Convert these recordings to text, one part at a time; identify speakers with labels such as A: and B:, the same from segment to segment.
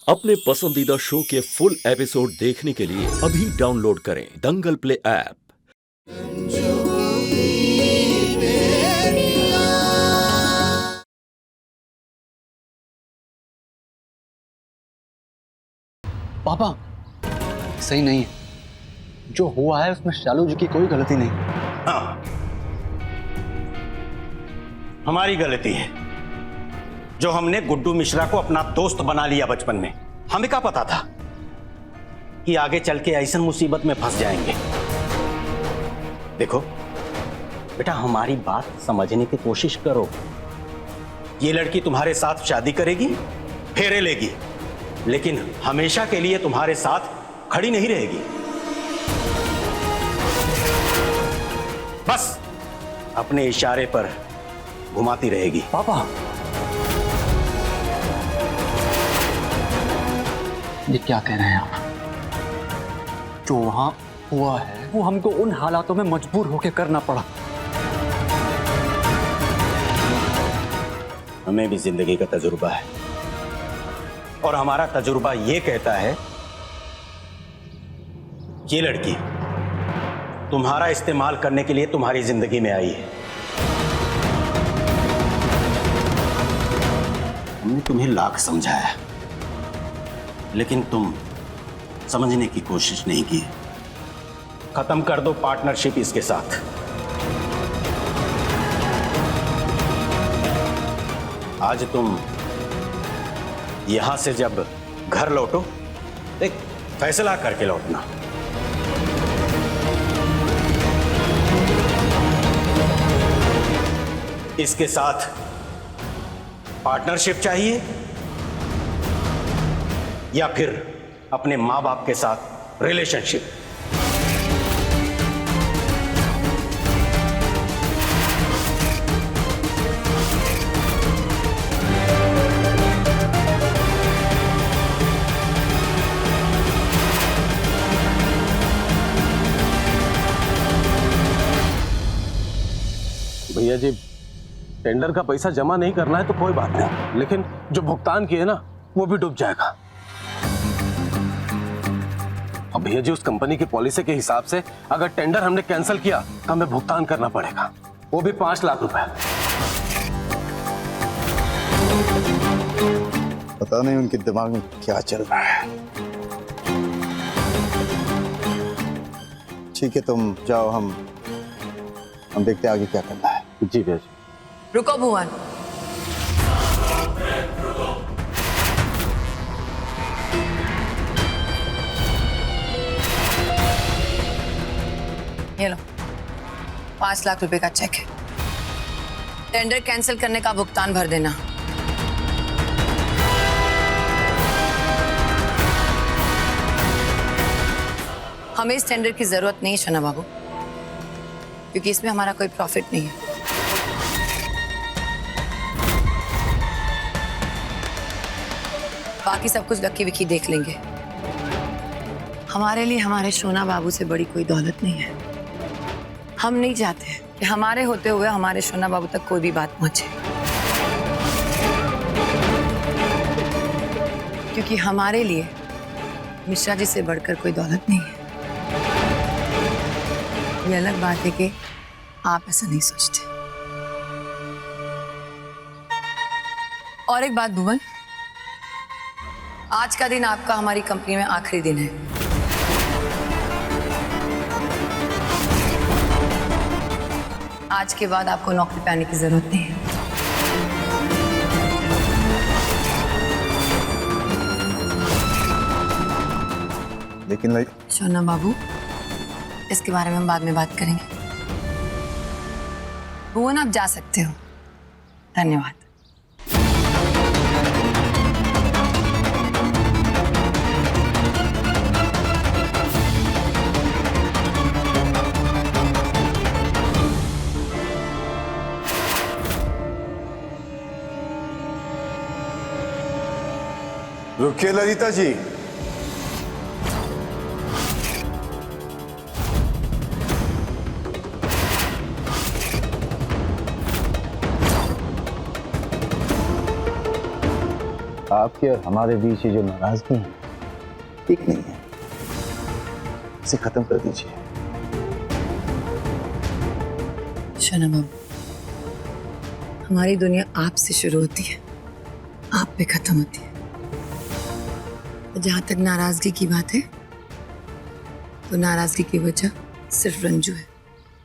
A: अपने पसंदीदा शो के फुल एपिसोड देखने के लिए अभी डाउनलोड करें दंगल प्ले ऐप।
B: पापा सही नहीं है, जो हुआ है उसमें शालू जी की कोई गलती नहीं।
C: हाँ, हमारी गलती है जो हमने गुड्डू मिश्रा को अपना दोस्त बना लिया बचपन में। हमें क्या पता था कि आगे चल के ऐसी मुसीबत में फंस जाएंगे। देखो बेटा, हमारी बात समझने की कोशिश करो। ये लड़की तुम्हारे साथ शादी करेगी, फेरे लेगी, लेकिन हमेशा के लिए तुम्हारे साथ खड़ी नहीं रहेगी। बस अपने इशारे पर घुमाती रहेगी।
B: पापा ये क्या कह रहे हैं आप? जो वहां हुआ है वो हमको उन हालातों में मजबूर होकर करना पड़ा।
C: हमें भी जिंदगी का तजुर्बा है और हमारा तजुर्बा ये कहता है ये लड़की तुम्हारा इस्तेमाल करने के लिए तुम्हारी जिंदगी में आई है। हमने तुम्हें लाख समझाया, लेकिन तुम समझने की कोशिश नहीं की। खत्म कर दो पार्टनरशिप इसके साथ। आज तुम यहां से जब घर लौटो, एक फैसला करके लौटना। इसके साथ पार्टनरशिप चाहिए या फिर अपने मां बाप के साथ रिलेशनशिप।
D: भैया जी, टेंडर का पैसा जमा नहीं करना है तो कोई बात नहीं, लेकिन जो भुगतान किए ना वो भी डूब जाएगा। अब भैया जी, उस कंपनी की पॉलिसी के हिसाब से अगर टेंडर हमने कैंसिल किया तो हमें भुगतान करना पड़ेगा, वो भी 5 लाख रुपए।
E: पता नहीं उनके दिमाग में क्या चल रहा है। ठीक है, तुम जाओ, हम देखते हैं आगे क्या करना है।
D: जी भैया जी।
F: रुको भुवन, ये लो 5 लाख रुपए का चेक है। टेंडर कैंसिल करने का भुगतान भर देना। हमें इस टेंडर की जरूरत नहीं है शना बाबू, क्योंकि इसमें हमारा कोई प्रॉफिट नहीं है। बाकी सब कुछ लक्की विक्की देख लेंगे। हमारे लिए हमारे सोना बाबू से बड़ी कोई दौलत नहीं है। हम नहीं चाहते कि हमारे होते हुए हमारे सोना बाबू तक कोई भी बात पहुंचे, क्योंकि हमारे लिए मिश्रा जी से बढ़कर कोई दौलत नहीं है। ये अलग बात है कि आप ऐसा नहीं सोचते। और एक बात भुवन, आज का दिन आपका हमारी कंपनी में आखिरी दिन है। आज के बाद आपको नौकरी पे आने की जरूरत नहीं है।
E: लेकिन
F: सोना बाबू, इसके बारे में हम बाद में बात करेंगे। भुवन, आप जा सकते हो। धन्यवाद।
E: रुकिए ललिता जी, आपके और हमारे बीच ये जो नाराजगी है ठीक नहीं है, इसे खत्म कर दीजिए।
F: शोना बाबू, हमारी दुनिया आपसे शुरू होती है, आप पे खत्म होती है। तो जहां तक नाराजगी की बात है, तो नाराजगी की वजह सिर्फ रंजू है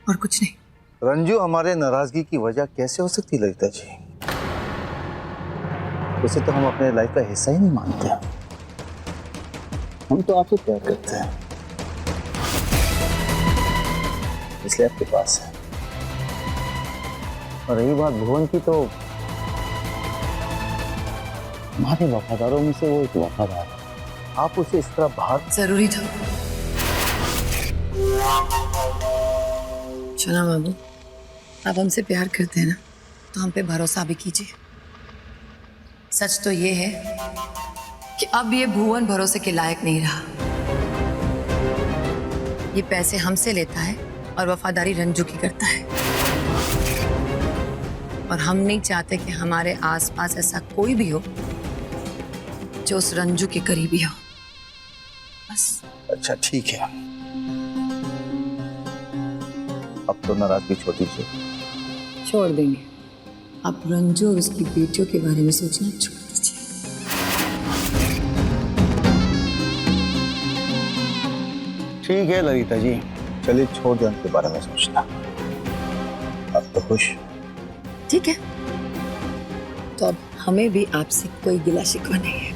F: और कुछ नहीं।
E: रंजू हमारे नाराजगी की वजह कैसे हो सकती ललिता जी? उसे तो हम अपने लाइफ का हिस्सा ही नहीं मानते। हम तो आपसे प्यार करते हैं, इसलिए आपके पास है। और रही बात भुवन की, तो हमारे वफादारों में से वो एक वफादार है। आप उसे इस तरह बाहर
F: जरूरी था। शोना बाबू, आप हमसे प्यार करते हैं ना, तो हम पे भरोसा भी कीजिए। सच तो ये है कि अब ये भुवन भरोसे के लायक नहीं रहा। ये पैसे हमसे लेता है और वफादारी रंजू की करता है। और हम नहीं चाहते कि हमारे आसपास ऐसा कोई भी हो जो उस रंजू के करीबी हो। बस।
E: अच्छा ठीक है, अब तो नाराजगी छोड़ दीजिए।
F: छोड़ देंगे। आप रंजू और उसकी बेटियों के बारे में सोचना छोड़ दीजिए।
E: ठीक है ललिता जी, चलिए छोड़ दें उनके बारे में सोचना। अब तो खुश?
F: ठीक है, तो अब हमें भी आपसे कोई गिला शिकवा नहीं है।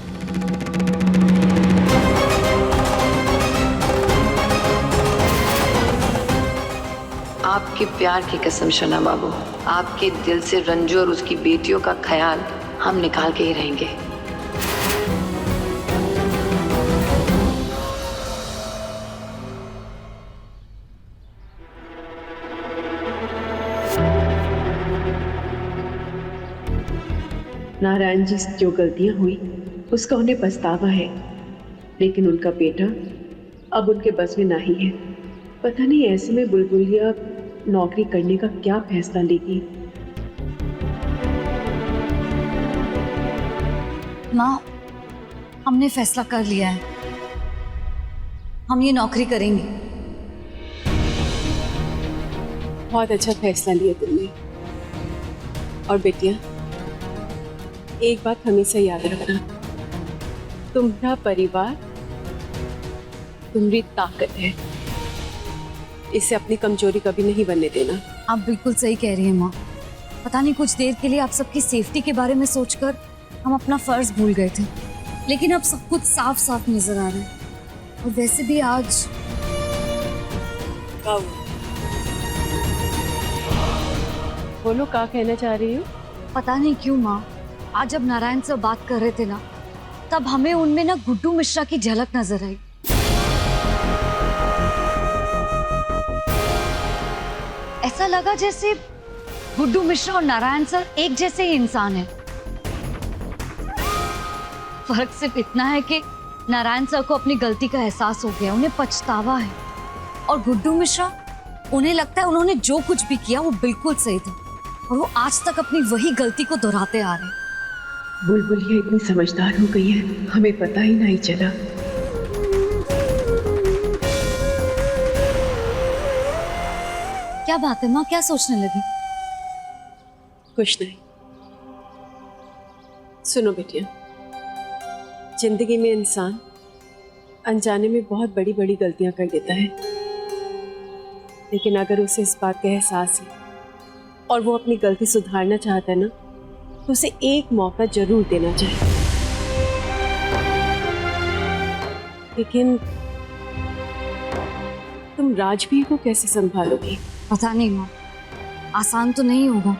F: आपके प्यार की कसम शोना बाबू, आपके दिल से रंजू और उसकी बेटियों का ख्याल हम निकाल के ही रहेंगे।
G: नारायण जी से जो गलतियां हुई उसका उन्हें पछतावा है, लेकिन उनका बेटा अब उनके बस में नहीं है। पता नहीं ऐसे में बुलबुलिया नौकरी करने का क्या फैसला लेगी।
H: माँ, हमने फैसला कर लिया है, हम ये नौकरी करेंगे।
G: बहुत अच्छा फैसला लिया तुमने। और बेटिया, एक बात हमेशा याद रखना, तुम्हारा परिवार तुम्हारी ताकत है, इसे अपनी कमजोरी कभी नहीं बनने देना।
H: आप बिल्कुल सही कह रही हैं माँ। पता नहीं कुछ देर के लिए आप सबकी सेफ्टी के बारे में सोचकर हम अपना फर्ज भूल गए थे, लेकिन अब सब कुछ साफ साफ नजर आ रहा है। और वैसे भी आज
G: बोलो, क्या कहना चाह रही हो?
H: पता नहीं क्यों माँ, आज जब नारायण से बात कर रहे थे ना, तब हमें उनमें ना गुड्डू मिश्रा की झलक नजर आई। ऐसा लगा जैसे गुड्डू मिश्रा और नारायण सर एक जैसे ही इंसान हैं। फर्क सिर्फ इतना है कि नारायण सर को अपनी गलती का एहसास हो गया, उन्हें पछतावा है। और गुड्डू मिश्रा, उन्हें लगता है उन्होंने जो कुछ भी किया वो बिल्कुल सही था, और वो आज तक अपनी वही गलती को दोहराते आ रहे हैं।
G: बुलबुलिया इतनी समझदार हो गई है, हमें पता ही नहीं चला।
H: क्या बात है माँ, क्या सोचने लगी?
G: कुछ नहीं। सुनो बेटिया, जिंदगी में इंसान अनजाने में बहुत बड़ी बड़ी गलतियां कर देता है, लेकिन अगर उसे इस बात का एहसास है और वो अपनी गलती सुधारना चाहता है ना, तो उसे एक मौका जरूर देना चाहिए। लेकिन तुम राजवीर को कैसे संभालोगी?
H: पता नहीं माँ, आसान तो नहीं होगा,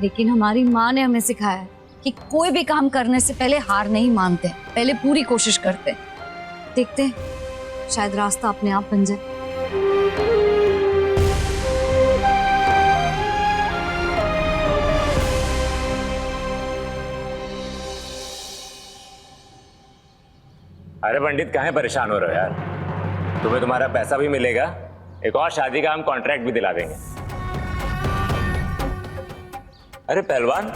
H: लेकिन हमारी माँ ने हमें सिखाया है कि कोई भी काम करने से पहले हार नहीं मानते, पहले पूरी कोशिश करते। देखते हैं, शायद रास्ता अपने आप बन जाए।
I: अरे पंडित, काहे परेशान हो रहे हो यार? तुम्हें तुम्हारा पैसा भी मिलेगा, एक और शादी का हम कॉन्ट्रैक्ट भी दिला देंगे। अरे पहलवान,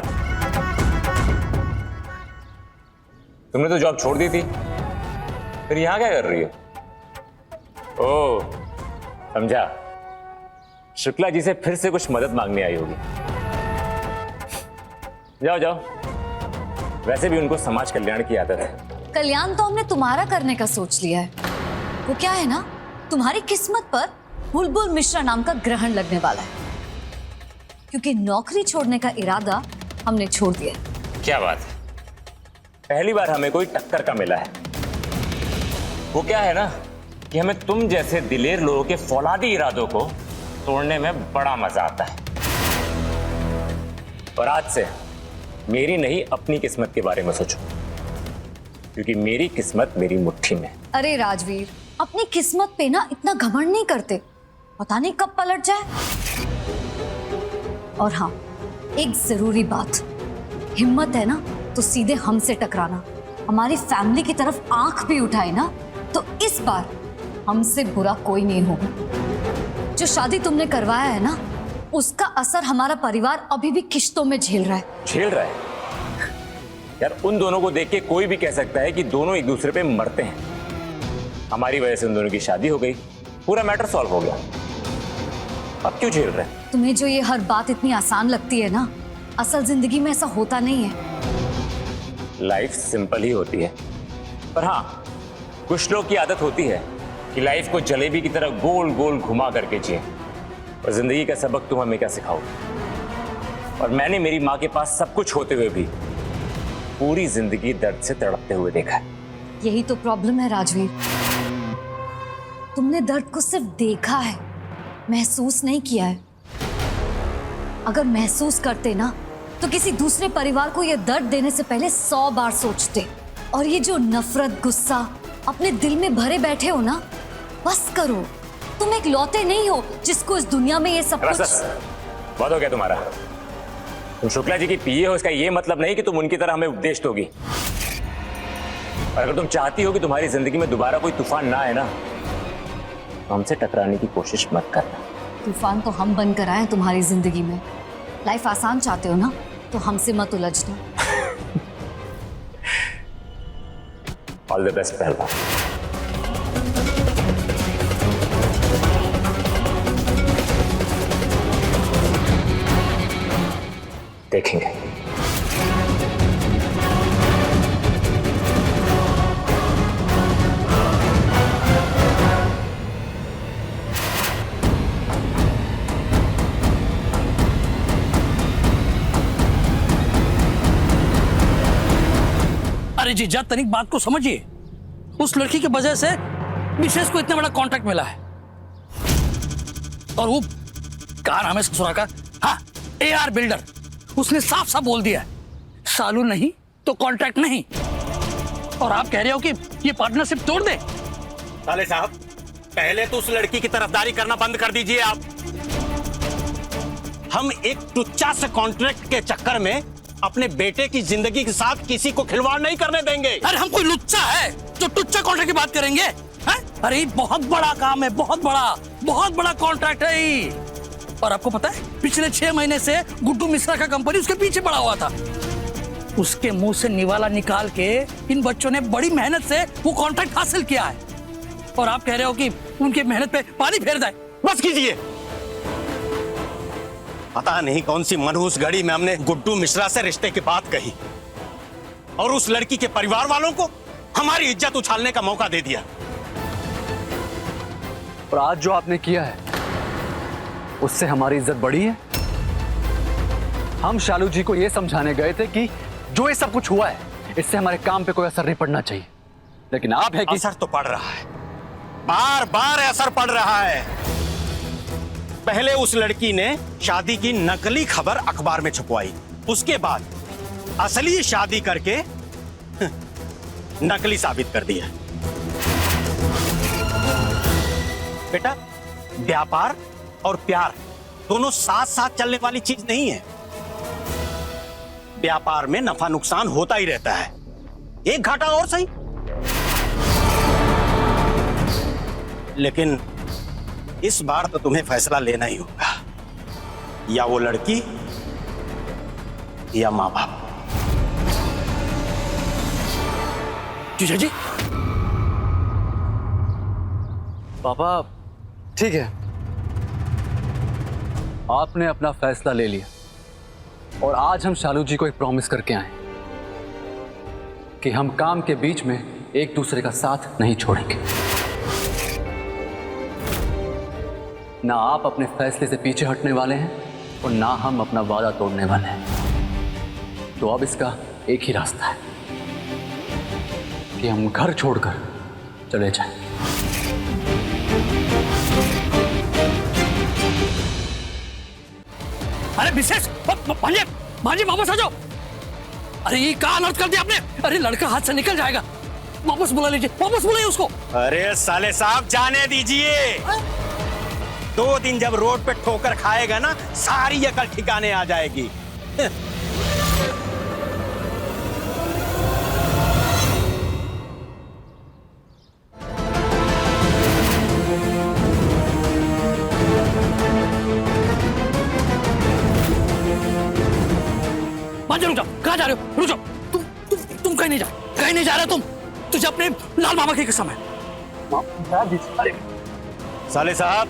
I: तुमने तो जॉब छोड़ दी थी, फिर यहाँ क्या कर रही हो? ओह, समझा, शुक्ला जी से फिर से कुछ मदद मांगने आई होगी। जाओ जाओ, वैसे भी उनको समाज कल्याण की आदत है।
H: कल्याण तो हमने तुम्हारा करने का सोच लिया है। वो क्या है ना, तुम्हारी किस्मत पर बुलबुल मिश्रा नाम का ग्रहण लगने वाला है, क्योंकि नौकरी छोड़ने का इरादा हमने छोड़ दिया।
I: क्या बात है, पहली बार हमें कोई टक्कर का मिला है। वो क्या है ना कि हमें तुम जैसे दिलेर लोगों के फौलादी इरादों को तोड़ने में बड़ा मजा आता है। और आज से मेरी नहीं, अपनी किस्मत के बारे में सोचो, क्योंकि मेरी किस्मत मेरी मुट्ठी में।
H: अरे राजवीर, अपनी किस्मत पे ना इतना घमंड नहीं करते, पता नहीं कब पलट जाए। और हाँ, एक जरूरी बात, हिम्मत है ना तो सीधे हमसे टकराना। हमारी फैमिली की तरफ आंख भी उठाए ना तो इस बार हमसे बुरा कोई नहीं होगा। जो शादी तुमने करवाया है ना, उसका असर हमारा परिवार अभी भी किश्तों में झेल रहा है।
I: झेल रहा है? यार, उन दोनों को देख के कोई भी कह सकता है कि दोनों एक दूसरे पे मरते हैं। हमारी वजह से उन दोनों की शादी हो गई, पूरा मैटर सॉल्व हो गया। अब क्यों झेल रहे हैं?
H: तुम्हें जो ये हर बात इतनी आसान लगती है ना, असल जिंदगी में ऐसा होता नहीं है।
I: लाइफ सिंपल ही होती है, पर हाँ, कुछ लोग की आदत होती है कि लाइफ को जलेबी की तरह गोल गोल घुमा करके जिए। और जिंदगी का सबक तुम हमें क्या सिखाओगे? और मैंने मेरी माँ के पास सब कुछ होते हुए भी पूरी जिंदगी दर्द से तड़पते हुए देखा है।
H: यही तो प्रॉब्लम है राजवीर, तुमने दर्द को सिर्फ देखा है, महसूस नहीं किया है। अगर महसूस करते ना तो किसी दूसरे परिवार को यह दर्द देने से पहले 100 बार सोचते। और ये जो नफरत, गुस्सा अपने दिल में भरे बैठे हो ना, बस करो। तुम एक लौते नहीं हो जिसको इस दुनिया में ये सब कुछ।
I: बहुत हो गया तुम्हारा। तुम शुक्ला जी की पीए हो, इसका ये मतलब नहीं कि तुम उनकी तरह हमें उपदेश दोगी। और अगर तुम चाहती हो कि तुम्हारी जिंदगी में दोबारा कोई तूफान ना आए ना, तो हमसे टकराने की कोशिश मत करना।
H: तूफान तो हम बन कर आए तुम्हारी जिंदगी में। लाइफ आसान चाहते हो ना तो हमसे मत उलझना।
I: ऑल द बेस्ट पहलवान। देखेंगे।
J: अरे जीजा, तनिक बात को समझिए। उस लड़की की वजह से विशेष को इतना बड़ा कॉन्ट्रैक्ट मिला है, और वो कहा नाम है ससुरा का, हाँ, AR बिल्डर। उसने साफ साफ बोल दिया, सालू नहीं तो कॉन्ट्रैक्ट नहीं। और आप कह रहे हो कि ये पार्टनरशिप तोड़ दे?
C: साले साहब, पहले तो उस लड़की की तरफदारी करना बंद कर दीजिए आप। हम एक टुच्चा से कॉन्ट्रैक्ट के चक्कर में अपने बेटे की जिंदगी के साथ किसी को खिलवाड़ नहीं करने देंगे।
J: अरे हम कोई लुच्चा है जो टुच्चा कॉन्ट्रैक्ट की बात करेंगे? है? अरे बहुत बड़ा काम है, बहुत बड़ा कॉन्ट्रैक्ट है ये। और आपको पता है, पिछले 6 महीने से गुड्डू मिश्रा का कंपनी उसके पीछे पड़ा हुआ था। उसके मुंह से निवाला निकाल के इन बच्चों ने बड़ी मेहनत से वो कॉन्ट्रैक्ट हासिल किया है, और आप कह रहे हो कि उनकी मेहनत पे पानी फेर जाए?
C: बस कीजिए। पता नहीं कौन सी मनहूस घड़ी में हमने गुड्डू मिश्रा से रिश्ते की बात कही, और उस लड़की के परिवार वालों को हमारी इज्जत उछालने का मौका दे दिया।
B: और आज जो आपने किया है उससे हमारी इज्जत बढ़ी है। हम शालू जी को यह समझाने गए थे कि जो ये सब कुछ हुआ है इससे हमारे काम पे कोई असर नहीं पड़ना चाहिए, लेकिन आप है कि
C: असर तो पड़ रहा है, बार बार असर पड़ रहा है। पहले उस लड़की ने शादी की नकली खबर अखबार में छपवाई, उसके बाद असली शादी करके नकली साबित कर दिया। बेटा, व्यापार और प्यार दोनों साथ साथ चलने वाली चीज नहीं है। व्यापार में नफा नुकसान होता ही रहता है, एक घाटा और सही, लेकिन इस बार तो तुम्हें फैसला लेना ही होगा, या वो लड़की या मां बाप।
J: जीजा जी।
B: पापा ठीक है, आपने अपना फैसला ले लिया और आज हम शालू जी को एक प्रॉमिस करके आए कि हम काम के बीच में एक दूसरे का साथ नहीं छोड़ेंगे। ना आप अपने फैसले से पीछे हटने वाले हैं और ना हम अपना वादा तोड़ने वाले हैं। तो अब इसका एक ही रास्ता है कि हम घर छोड़कर चले जाएं।
J: अरे विशेष भांजे, भांजे वापस आ जाओ। अरे ये क्या अनर्थ कर दिया आपने? अरे लड़का हाथ से निकल जाएगा, वापस बुला लीजिए, वापस बुलाइए उसको।
C: अरे साले साहब जाने दीजिए। 2 दिन जब रोड पे ठोकर खाएगा ना, सारी अकल ठिकाने आ जाएगी।
J: भांजे रुक जाओ, कहाँ जा रहे हो? रुक जाओ, तुम कहीं नहीं जा, कहीं नहीं जा रहे तुम। तुझे अपने लाल मामा की कसम है।
C: अरे साले साहब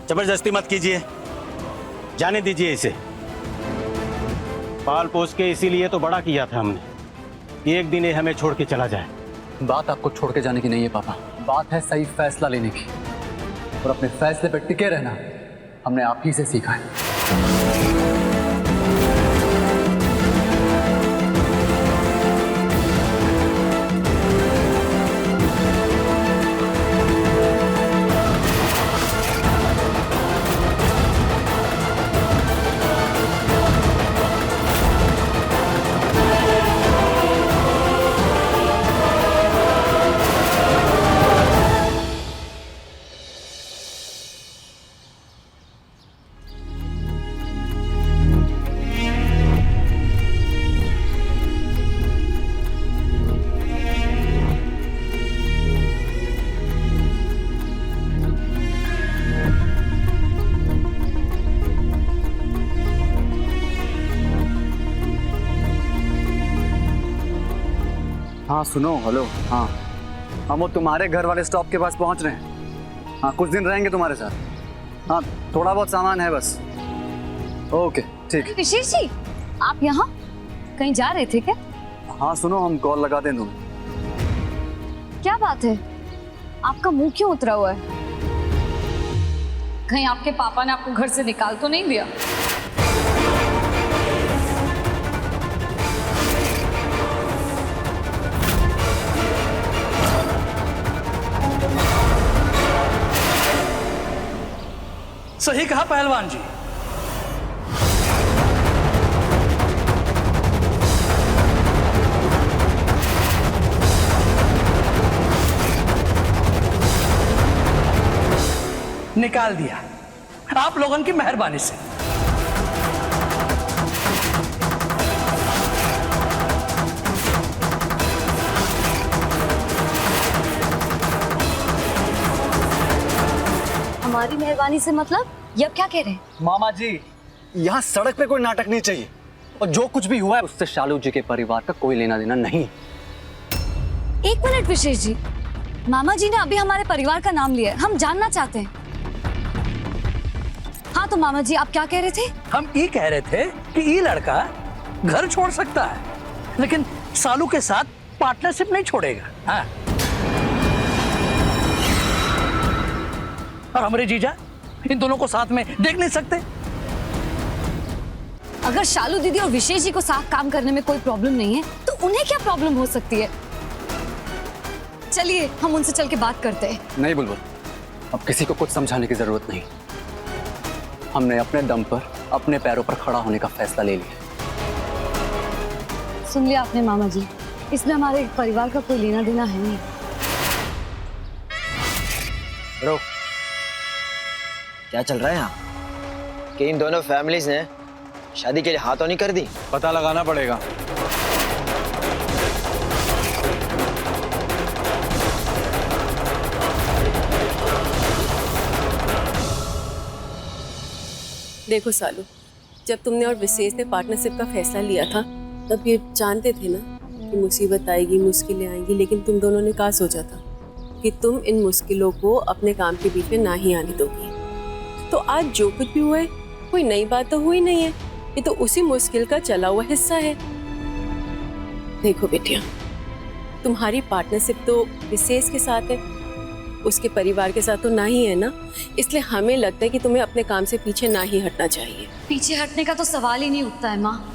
C: जबरदस्ती मत कीजिए, जाने दीजिए इसे। पाल पोस के इसीलिए तो बड़ा किया था हमने कि एक दिन ये हमें छोड़ के चला जाए।
B: बात आपको छोड़ के जाने की नहीं है पापा, बात है सही फैसला लेने की, और अपने फैसले पर टिके रहना हमने आप ही से सीखा है। हाँ सुनो, हेलो, हाँ हम वो तुम्हारे घर वाले स्टॉप के पास पहुंच रहे हैं। हाँ कुछ दिन रहेंगे तुम्हारे साथ। हाँ थोड़ा बहुत सामान है बस। ओके ठीक।
H: विशेष जी आप यहाँ कहीं जा रहे थे क्या?
B: हाँ सुनो, हम कॉल लगा दें तुम्हें।
H: क्या बात है, आपका मुंह क्यों उतरा हुआ है? कहीं आपके पापा ने आपको घर से निकाल तो नहीं दिया?
J: सही कहा पहलवान जी। निकाल दिया आप लोगों की मेहरबानी से।
H: हमारी मेहरबानी से मतलब? ये अब क्या कह रहे हैं?
B: मामा जी यहाँ सड़क पे कोई नाटक नहीं चाहिए, और जो कुछ भी हुआ है उससे शालू जी के परिवार का कोई लेना देना नहीं।
H: एक मिनट विशेष जी, मामा जी ने अभी हमारे परिवार का नाम लिया है, हम जानना चाहते हैं। हाँ तो मामा जी आप क्या कह रहे थे?
J: हम ये कह रहे थे कि ये लड़का घर छोड़ सकता है, लेकिन सालू के साथ पार्टनरशिप नहीं छोड़ेगा। हाँ। और हमारे जीजा इन दोनों को साथ में देख नहीं सकते।
H: अगर शालू दीदी और विशेष जी को साथ काम करने में कोई प्रॉब्लम नहीं है तो उन्हें क्या प्रॉब्लम हो सकती है? चलिए हम उनसे चल के बात करते हैं।
B: नहीं बुलबुल, अब किसी को कुछ समझाने की जरूरत नहीं। हमने अपने दम पर अपने पैरों पर खड़ा होने का फैसला ले लिया।
H: सुन लिया आपने मामा जी, इसमें हमारे परिवार का कोई लेना देना है नहीं।
K: ब्रो क्या चल रहा है यहाँ कि इन दोनों फैमिलीज ने शादी के लिए हाँ तो नहीं कर दी?
E: पता लगाना पड़ेगा।
G: देखो सालू, जब तुमने और विशेष ने पार्टनरशिप का फैसला लिया था तब ये जानते थे ना कि मुसीबत आएगी, मुश्किलें आएंगी, लेकिन तुम दोनों ने कहा सोचा था कि तुम इन मुश्किलों को अपने काम के बीच में ना ही आने दोगी। तो आज जो कुछ भी हुआ है कोई नई बात तो हुई नहीं है, ये तो उसी मुश्किल का चला हुआ हिस्सा है। देखो बेटिया, तुम्हारी पार्टनरशिप तो विशेष के साथ है, उसके परिवार के साथ तो ना ही है ना, इसलिए हमें लगता है कि तुम्हें अपने काम से पीछे ना ही हटना चाहिए।
H: पीछे हटने का तो सवाल ही नहीं उठता है माँ।